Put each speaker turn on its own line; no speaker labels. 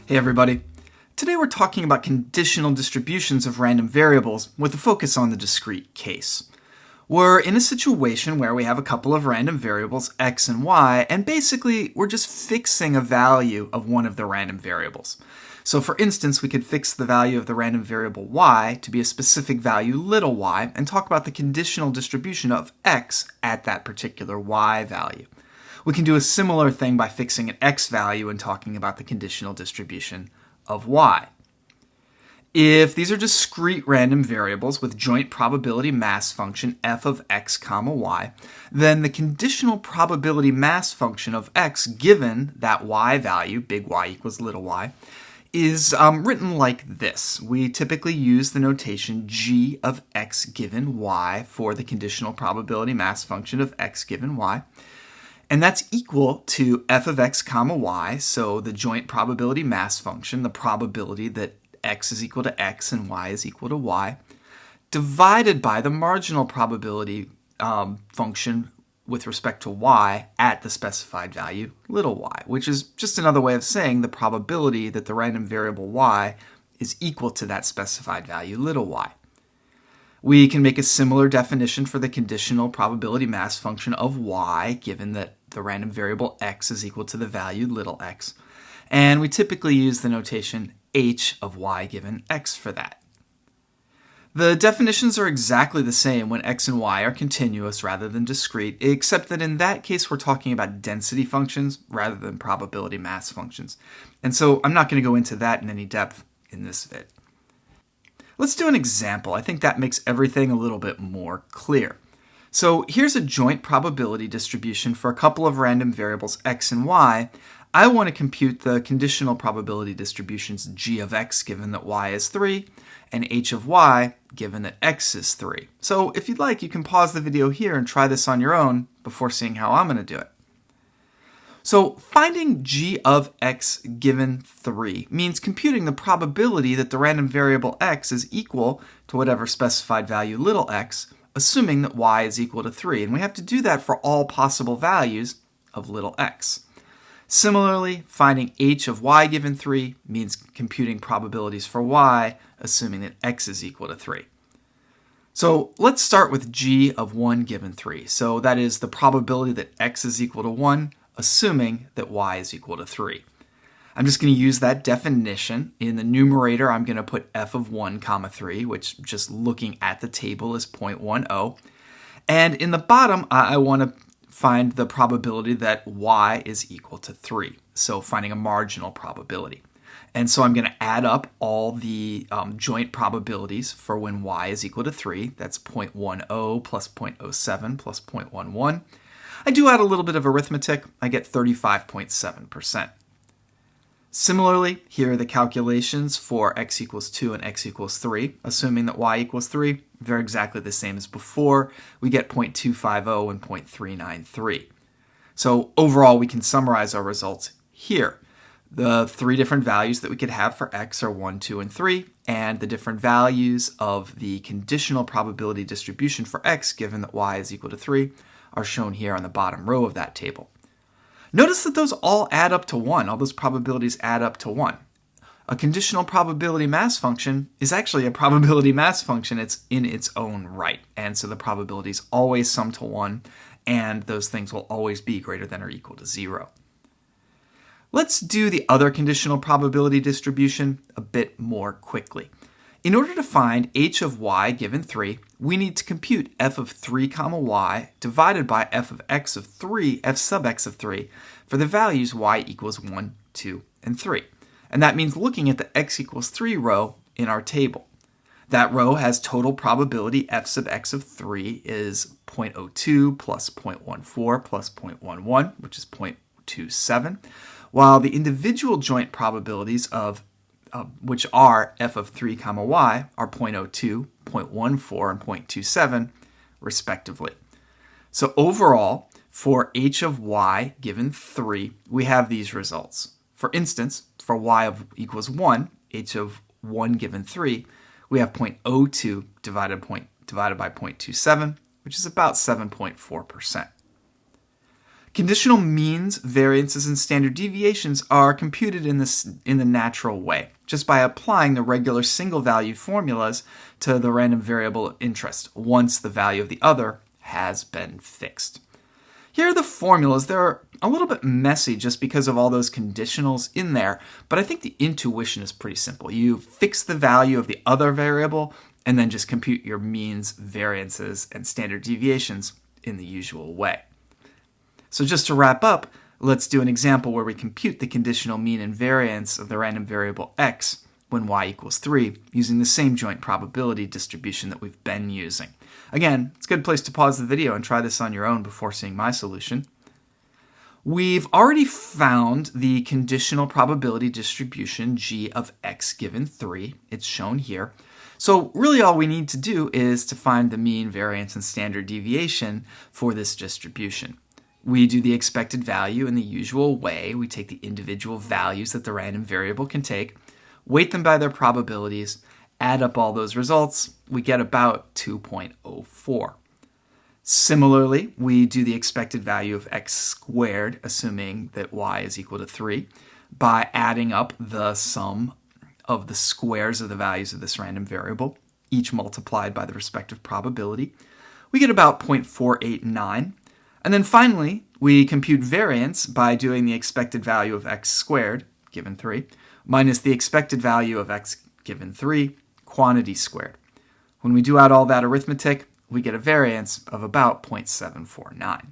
Hey everybody. Today we're talking about conditional distributions of random variables with a focus on the discrete case. We're in a situation where we have a couple of random variables, x and y, and basically we're just fixing a value of one of the random variables. So for instance, we could fix the value of the random variable y to be a specific value little y and talk about the conditional distribution of x at that particular y value. We can do a similar thing by fixing an x value and talking about the conditional distribution of y. If these are discrete random variables with joint probability mass function f of x comma y, then the conditional probability mass function of x given that y value, big Y equals little y, is written like this. We typically use the notation g of x given y for the conditional probability mass function of x given y. And that's equal to f of x comma y, so the joint probability mass function, the probability that x is equal to x and y is equal to y, divided by the marginal probability function with respect to y at the specified value little y, which is just another way of saying the probability that the random variable y is equal to that specified value little y. We can make a similar definition for the conditional probability mass function of y, given that the random variable x is equal to the value little x. And we typically use the notation h of y given x for that. The definitions are exactly the same when x and y are continuous rather than discrete, except that in that case we're talking about density functions rather than probability mass functions. And so I'm not going to go into that in any depth in this vid. Let's do an example. I think that makes everything a little bit more clear. So here's a joint probability distribution for a couple of random variables x and y. I want to compute the conditional probability distributions g of x given that y is 3 and h of y given that x is 3. So if you'd like, you can pause the video here and try this on your own before seeing how I'm going to do it. So finding g of x given 3 means computing the probability that the random variable x is equal to whatever specified value little x, assuming that y is equal to 3. And we have to do that for all possible values of little x. Similarly, finding h of y given 3 means computing probabilities for y, assuming that x is equal to 3. So let's start with g of 1 given 3. So that is the probability that x is equal to 1, assuming that y is equal to 3. I'm just going to use that definition. In the numerator, I'm going to put f of 1 comma 3, which just looking at the table is 0.10. And in the bottom, I want to find the probability that y is equal to 3. So finding a marginal probability. And so I'm going to add up all the joint probabilities for when y is equal to 3. That's 0.10 plus 0.07 plus 0.11. I do add a little bit of arithmetic. I get 35.7%. Similarly, here are the calculations for x equals 2 and x equals 3. Assuming that y equals 3, they're exactly the same as before. We get 0.250 and 0.393. So overall, we can summarize our results here. The three different values that we could have for x are 1, 2, and 3, and the different values of the conditional probability distribution for x, given that y is equal to 3, are shown here on the bottom row of that table. Notice that those all add up to 1. All those probabilities add up to 1. A conditional probability mass function is actually a probability mass function. It's in its own right. And so the probabilities always sum to 1, and those things will always be greater than or equal to 0. Let's do the other conditional probability distribution a bit more quickly. In order to find h of y given 3, we need to compute f of 3 comma y divided by f of x of 3, f sub x of 3, for the values y equals 1, 2, and 3. And that means looking at the x equals 3 row in our table. That row has total probability f sub x of 3 is 0.02 plus 0.14 plus 0.11, which is 0.27, while the individual joint probabilities of which are f of 3 comma y are 0.02, 0.14, and 0.27, respectively. So overall, for h of y given 3, we have these results. For instance, for y of equals 1, h of 1 given 3, we have 0.02 divided by 0.27, which is about 7.4%. Conditional means, variances, and standard deviations are computed in the natural way, just by applying the regular single-value formulas to the random variable of interest once the value of the other has been fixed. Here are the formulas. They're a little bit messy just because of all those conditionals in there, but I think the intuition is pretty simple. You fix the value of the other variable and then just compute your means, variances, and standard deviations in the usual way. So just to wrap up, let's do an example where we compute the conditional mean and variance of the random variable x when y equals 3 using the same joint probability distribution that we've been using. Again, it's a good place to pause the video and try this on your own before seeing my solution. We've already found the conditional probability distribution g of x given 3. It's shown here. So really all we need to do is to find the mean, variance, and standard deviation for this distribution. We do the expected value in the usual way. We take the individual values that the random variable can take, weight them by their probabilities, add up all those results, we get about 2.04. Similarly, we do the expected value of x squared, assuming that y is equal to 3, by adding up the sum of the squares of the values of this random variable, each multiplied by the respective probability. We get about 0.489. And then finally, we compute variance by doing the expected value of x squared, given 3, minus the expected value of x given 3, quantity squared. When we do out all that arithmetic, we get a variance of about 0.749.